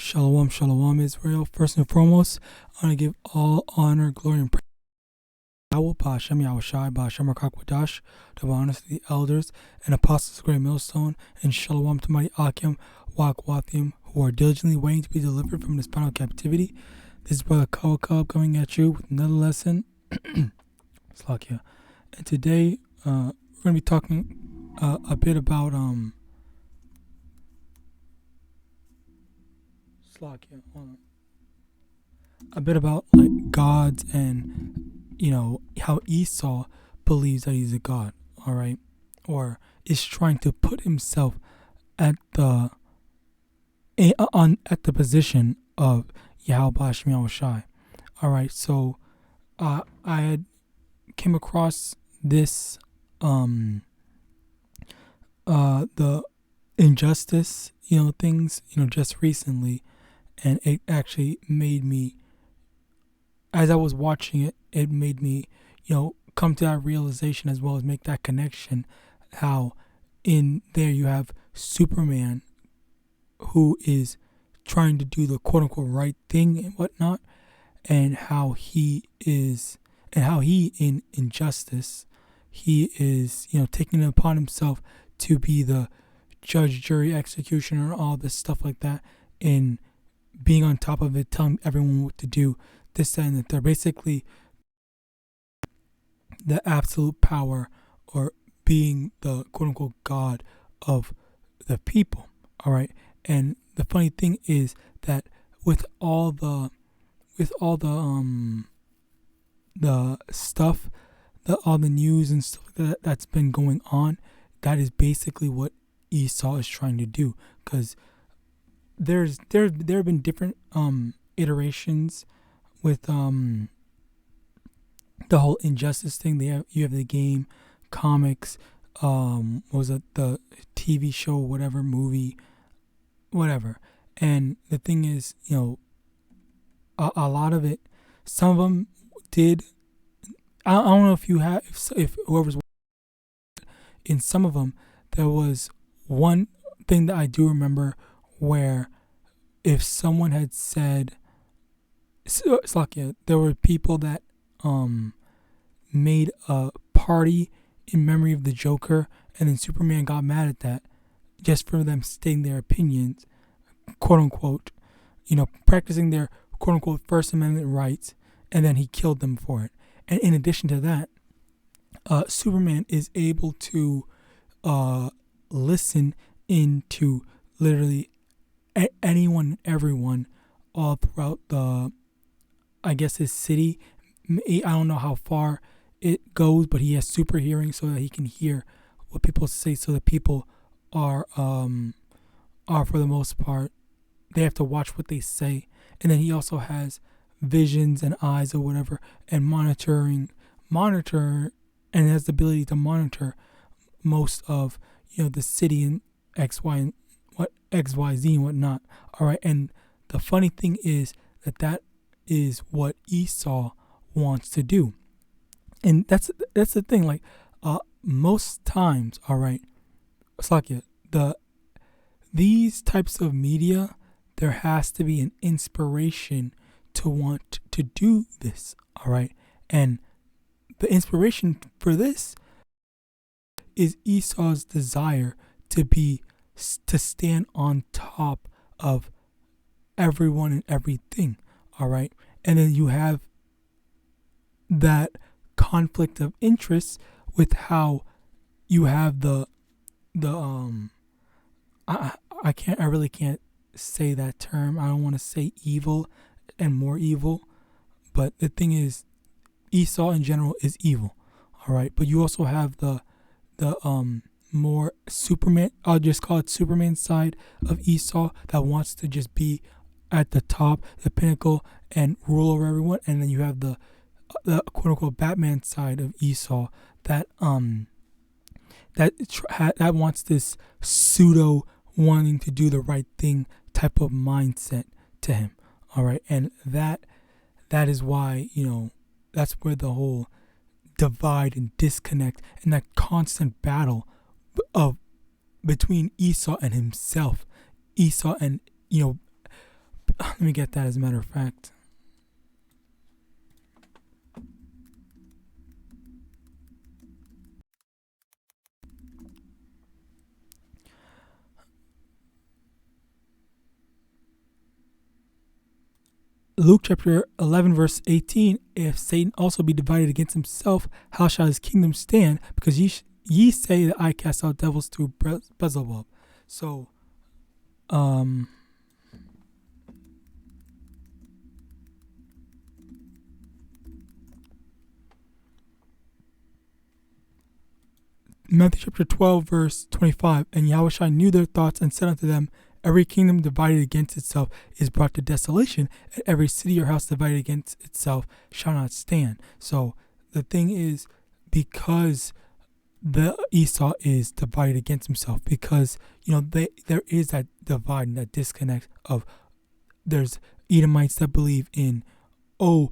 Shalom, shalom, Israel. First and foremost, I want to give all honor, glory, and praise to YAHAWASHI, YAHAWASHI, double honors to the elders and apostles of Great Millstone, and shalom to mighty AHPARYAM, YAHAWADH, who are diligently waiting to be delivered from this final captivity. This is Brother Kawakab coming at you with another lesson. Slakia. And today, we're going to be talking a bit about like gods and how Esau believes that he's a god, all right, or is trying to put himself at the position of YAHAWASHI. All right, so I had came across this the injustice things just recently, and it actually made me, as I was watching it, it made me come to that realization as well as make that connection, how in there you have Superman who is trying to do the quote unquote right thing and whatnot, and how he in injustice he is taking it upon himself to be the judge, jury, executioner, all this stuff like that, and being on top of it, telling everyone what to do, this, that, and the third. Basically, the absolute power, or being the quote-unquote God of the people, all right? And the funny thing is that with all the stuff, all the news and stuff like that's been going on, that is basically what Esau is trying to do, because there have been different iterations with the whole injustice thing. You have the game, comics, what was it, the TV show, whatever, movie, whatever. And the thing is, a lot of it, some of them did. I don't know if you have, if whoever's in some of them, there was one thing that I do remember where if someone had said, there were people that made a party in memory of the Joker, and then Superman got mad at that just for them stating their opinions, quote unquote, practicing their quote unquote First Amendment rights, and then he killed them for it. And in addition to that, Superman is able to listen into literally anyone and everyone all throughout his city. I don't know how far it goes, but he has super hearing so that he can hear what people say. So the people are for the most part, they have to watch what they say. And then he also has visions and eyes or whatever, and monitor, and has the ability to monitor most of the city and XYZ and whatnot. All right, and the funny thing is that is what Esau wants to do, and that's the thing. Like most times, all right, Slakia, these types of media, there has to be an inspiration to want to do this. All right, and the inspiration for this is Esau's desire to stand on top of everyone and everything. All right, and then you have that conflict of interest with how you have I really can't say that term. I don't want to say evil and more evil, but the thing is, Esau in general is evil. All right, but you also have the more Superman, I'll just call it Superman side of Esau, that wants to just be at the top, the pinnacle, and rule over everyone. And then you have the quote unquote Batman side of Esau that wants this pseudo wanting to do the right thing type of mindset to him. All right, and that is why that's where the whole divide and disconnect and that constant battle between Esau and himself, Esau and let me get that as a matter of fact. Luke chapter 11 verse 18, if Satan also be divided against himself, how shall his kingdom stand? Because ye say that I cast out devils through Beelzebub. So, Matthew chapter 12 verse 25, and Yahawashi knew their thoughts and said unto them, every kingdom divided against itself is brought to desolation, and every city or house divided against itself shall not stand. So the thing is, because the Esau is divided against himself, because there is that divide and that disconnect of, there's Edomites that believe in the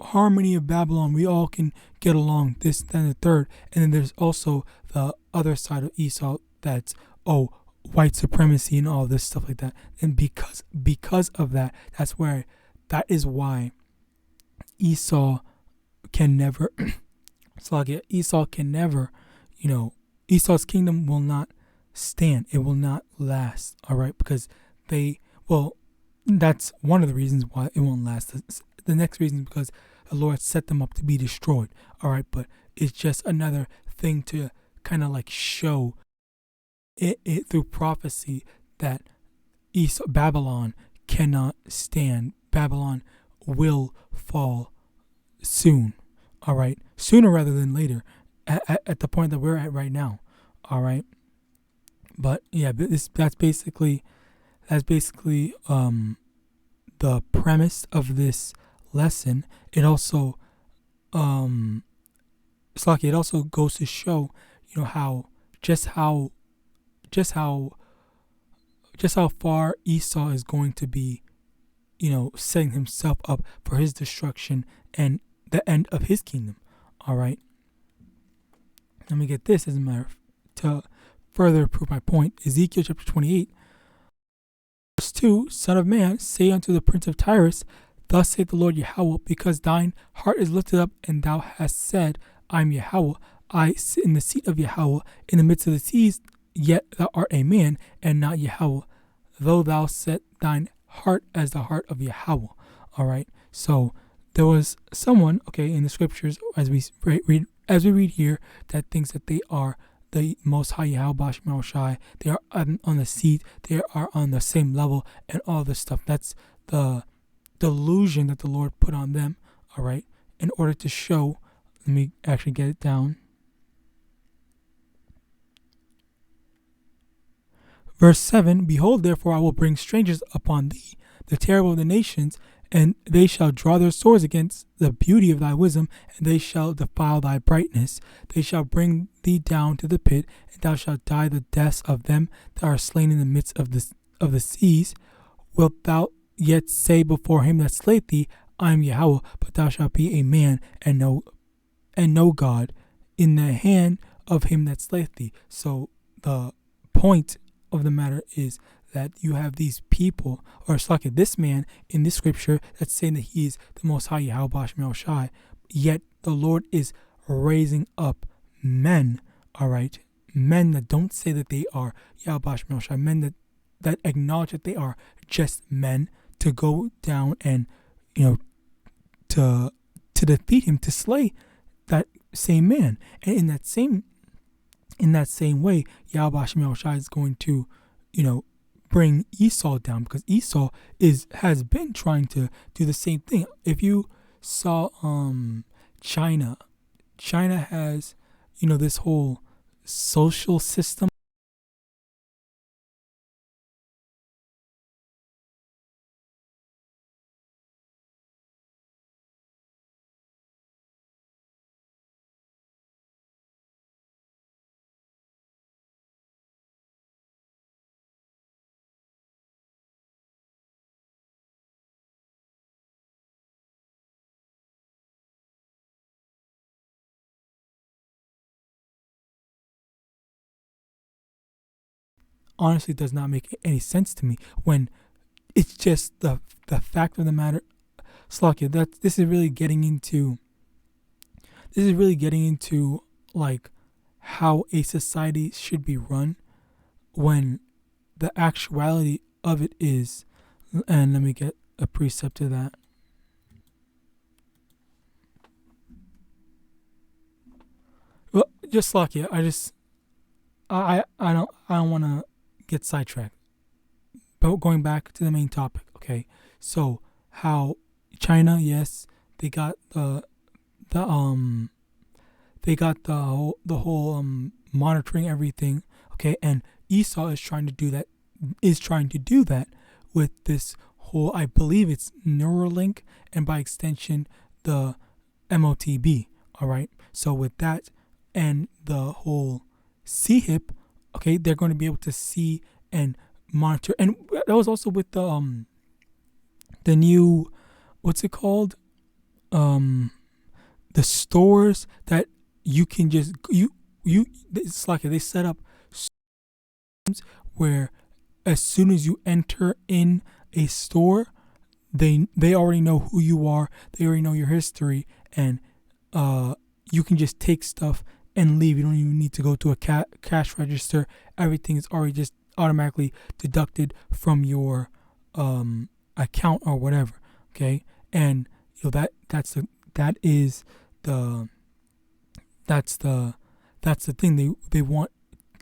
harmony of Babylon, we all can get along, this, then, the third. And then there's also the other side of Esau that's white supremacy and all this stuff like that. And because of that, that is why Esau can never Esau can never, Esau's kingdom will not stand. It will not last. All right, because that's one of the reasons why it won't last. The next reason is because the Lord set them up to be destroyed. All right, but it's just another thing to kind of like show it through prophecy that Babylon cannot stand. Babylon will fall soon. All right, sooner rather than later, at the point that we're at right now. All right, but yeah, that's basically the premise of this lesson. It also it also goes to show how far Esau is going to be setting himself up for his destruction and the end of his kingdom. All right, let me get this as a matter to further prove my point. Ezekiel chapter 28 verse 2, Son of man, say unto the prince of Tyrus, thus saith the Lord Yahweh, because thine heart is lifted up, and thou hast said, I am Yahweh, I sit in the seat of Yahweh in the midst of the seas, yet thou art a man, and not Yahweh, though thou set thine heart as the heart of Yahweh. All right, so there was someone, in the scriptures, as we read here, that thinks that they are the Most High YAHAWASHI, they are on the seat, they are on the same level, and all this stuff. That's the delusion that the Lord put on them, all right, in order to show. Let me actually get it down. Verse 7, behold, therefore I will bring strangers upon thee, the terror of the nations, and they shall draw their swords against the beauty of thy wisdom, and they shall defile thy brightness. They shall bring thee down to the pit, and thou shalt die the deaths of them that are slain in the midst of the seas. Wilt thou yet say before him that slayeth thee, I am Yahweh, but thou shalt be a man and no God in the hand of him that slayeth thee. So the point of the matter is that you have these people, or this man in this scripture that's saying that he is the Most High YAHAWASHI, yet the Lord is raising up men, all right, men that don't say that they are YAHAWASHI, men that acknowledge that they are just men, to go down and to defeat him, to slay that same man. And in that same way, YAHAWASHI is going to bring Esau down, because Esau has been trying to do the same thing. If you saw China has this whole social system. Honestly, does not make any sense to me when it's just the fact of the matter, Slakia, that this is really getting into like how a society should be run, when the actuality of it is, and let me get a precept to that. Well, just Slakia, I don't want to get sidetracked. But going back to the main topic, okay? So how China, yes, they got the whole monitoring everything, okay? And Esau is trying to do that with this whole, I believe it's Neuralink, and by extension the MOTB, all right? So with that and the whole CHIP, okay, they're going to be able to see and monitor. And that was also with the new, what's it called, the stores that you can just it's like they set up where as soon as you enter in a store, they already know who you are, they already know your history, and you can just take stuff and leave. You don't even need to go to a cash register. Everything is already just automatically deducted from your account or whatever. Okay, and that's the thing. They want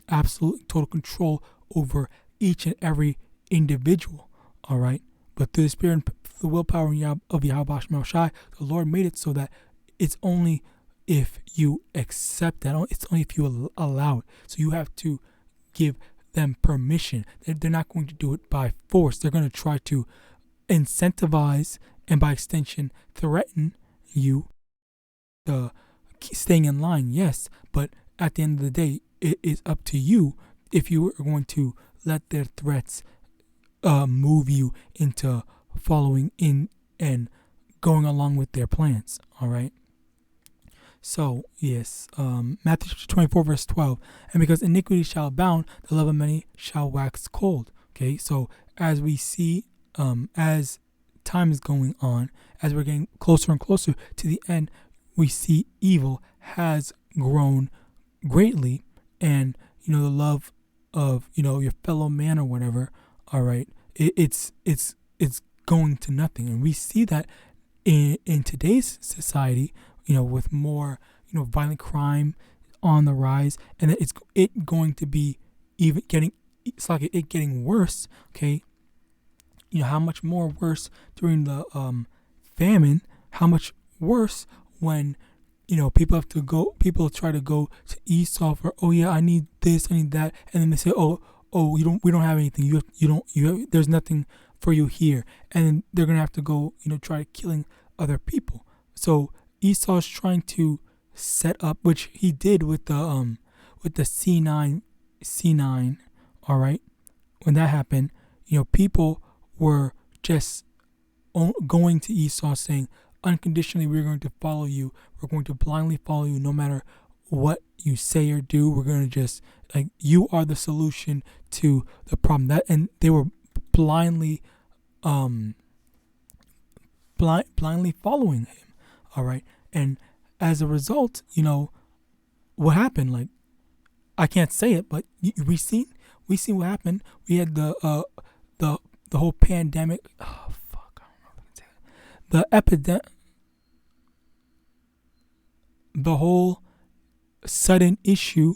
absolute total control over each and every individual. All right, but through the spirit and the willpower of YAHAWASHI, the Lord made it so that it's only if you accept that, it's only if you allow it. So you have to give them permission. They're not going to do it by force. They're going to try to incentivize and by extension threaten you to staying in line, yes, but at the end of the day, it is up to you if you are going to let their threats move you into following in and going along with their plans. All right. So, yes, Matthew 24, verse 12. And because iniquity shall abound, the love of many shall wax cold. Okay, so as we see, as time is going on, as we're getting closer and closer to the end, we see evil has grown greatly. And, the love of, your fellow man or whatever, all right, it's going to nothing. And we see that in today's society, with more, violent crime on the rise, and that it's going to be even getting worse. Okay, how much more worse during the famine? How much worse when people try to go to Esau for, oh yeah, I need this, I need that, and then they say, oh we don't have anything. You have, there's nothing for you here, and then they're gonna have to go try killing other people. So Esau's trying to set up, which he did with the C9, all right. When that happened, people were just going to Esau saying, unconditionally, we're going to follow you. We're going to blindly follow you, no matter what you say or do. We're going to just you are the solution to the problem. And they were blindly following him. All right. And as a result, what happened? I can't say it, but we seen what happened. We had the whole pandemic. Oh fuck! I don't know if I can say it. The epidemic, the whole sudden issue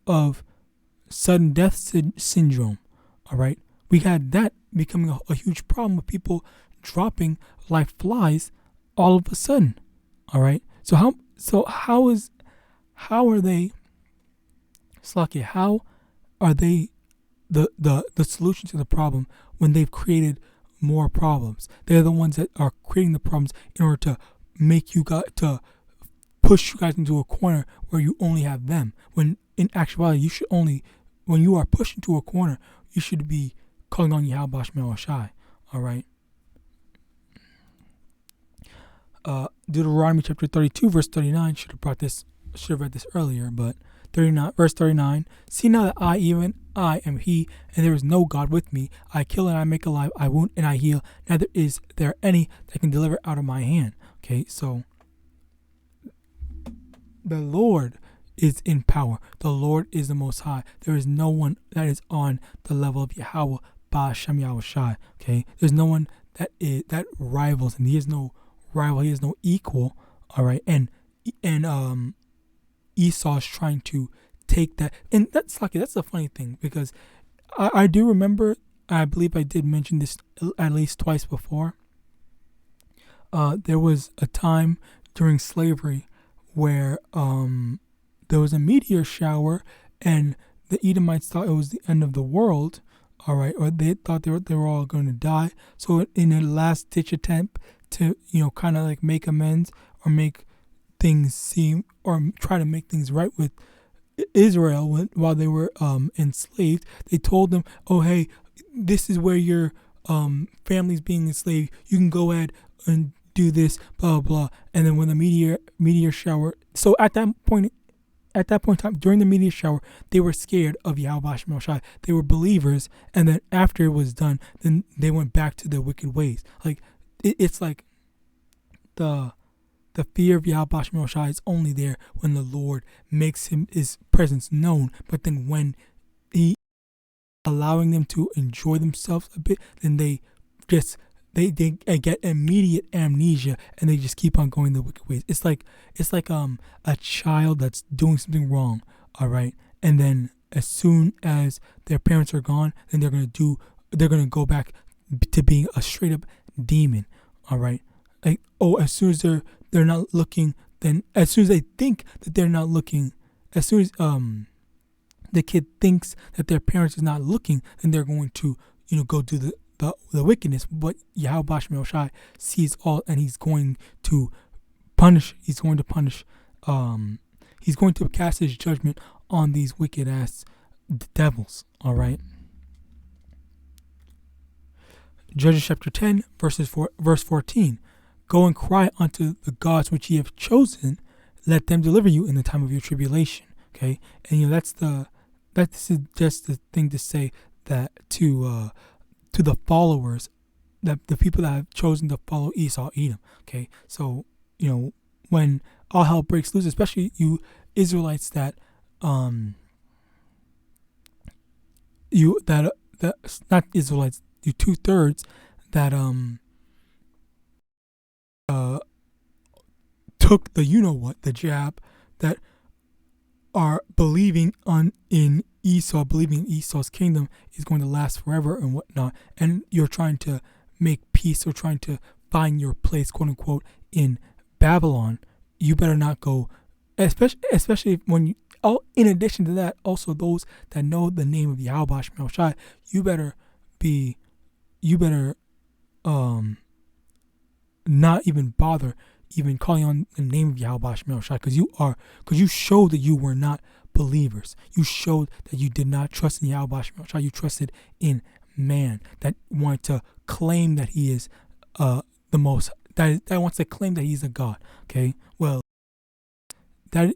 of sudden death syndrome. All right, we had that becoming a huge problem with people dropping like flies all of a sudden. All right. So how are they, Slakia, how are they the solution to the problem when they've created more problems? They're the ones that are creating the problems in order to make you to push you guys into a corner where you only have them. When in actuality, when you are pushed into a corner, you should be calling on YAHAWASHI. All right. Deuteronomy chapter 32 verse 39 should have read this earlier, but 39 verse 39. See now that I, even I am He, and there is no God with me. I kill and I make alive, I wound and I heal. Neither is there any that can deliver out of my hand. Okay, so the Lord is in power. The Lord is the Most High. There is no one that is on the level of Yahawah Ba'Shem Yahawashi. Okay, there's no one that rivals him. He is no rival. He is no equal. All right, and Esau is trying to take that, and that's lucky. That's the funny thing, because I do remember. I believe I did mention this at least twice before. There was a time during slavery where there was a meteor shower, and the Edomites thought it was the end of the world, all right, or they thought they were all going to die. So in a last-ditch attempt to, kind of like make amends or make things seem, or try to make things right with Israel while they were enslaved, they told them, oh, hey, this is where your family's being enslaved. You can go ahead and do this, blah, blah. And then when the meteor shower, so at that point in time, during the meteor shower, they were scared of Yahawadah. They were believers, and then after it was done, then they went back to their wicked ways. Like, it's like the fear of Yahawadah is only there when the Lord makes his presence known, but then when he allowing them to enjoy themselves a bit, then they get immediate amnesia, and they just keep on going the wicked ways. It's like a child that's doing something wrong, all right, and then as soon as their parents are gone, then they're gonna go back to being a straight up demon, all right. Like, as soon as they're not looking, then as soon as they think that they're not looking, as soon as the kid thinks that their parents is not looking, then they're going to go do the wickedness. But Yahawadah sees all, and he's going to punish. He's going to cast his judgment on these wicked ass devils. All right. Judges chapter 10, verse 14. Go and cry unto the gods which ye have chosen, let them deliver you in the time of your tribulation. Okay, and that's just the thing to say that to the followers, that the people that have chosen to follow Esau, Edom. Okay, so when all hell breaks loose, especially you Israelites that not Israelites, you 2/3 that took the jab, that are believing in Esau, believing in Esau's kingdom is going to last forever and whatnot, and you're trying to make peace or trying to find your place, quote unquote, in Babylon. You better not go, especially when you, in addition to that, also those that know the name of Yahawadah, you better not even bother even calling on the name of Yahawadah, because you showed that you were not believers. You showed that you did not trust in Yahawadah. You trusted in man that wanted to claim that he is the most, that wants to claim that he's a god. Okay, well, that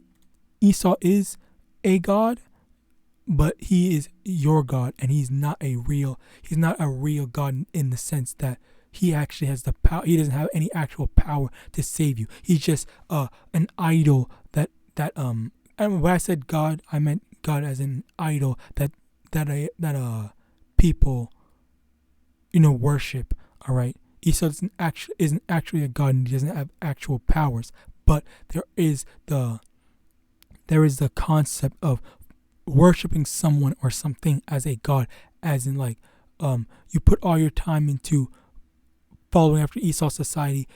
Esau is a god, but he is your God, and he's not a real God in the sense that he actually has the power. He doesn't have any actual power to save you. He's just an idol that and when I said God, I meant God as an idol that people worship. All right, Esau isn't actually a god, and he doesn't have actual powers. But there is the concept of worshiping someone or something as a god, as in like you put all your time into following after Esau society,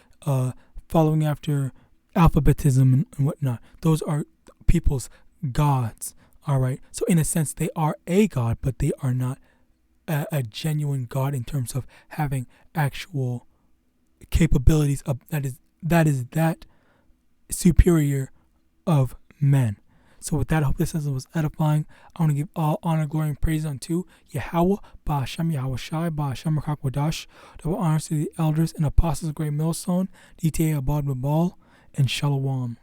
following after alphabetism and whatnot. Those are people's gods. All right, so in a sense they are a god, but they are not a genuine god in terms of having actual capabilities of that superior of men. So with that, I hope this lesson was edifying. I want to give all honor, glory, and praise unto Yahawah, Ba'Shem Yahawashi, Ba'Shem Rakakwadah. Double honors to the elders and apostles of Great Millstone, DTA Abad Babal, and Shalom.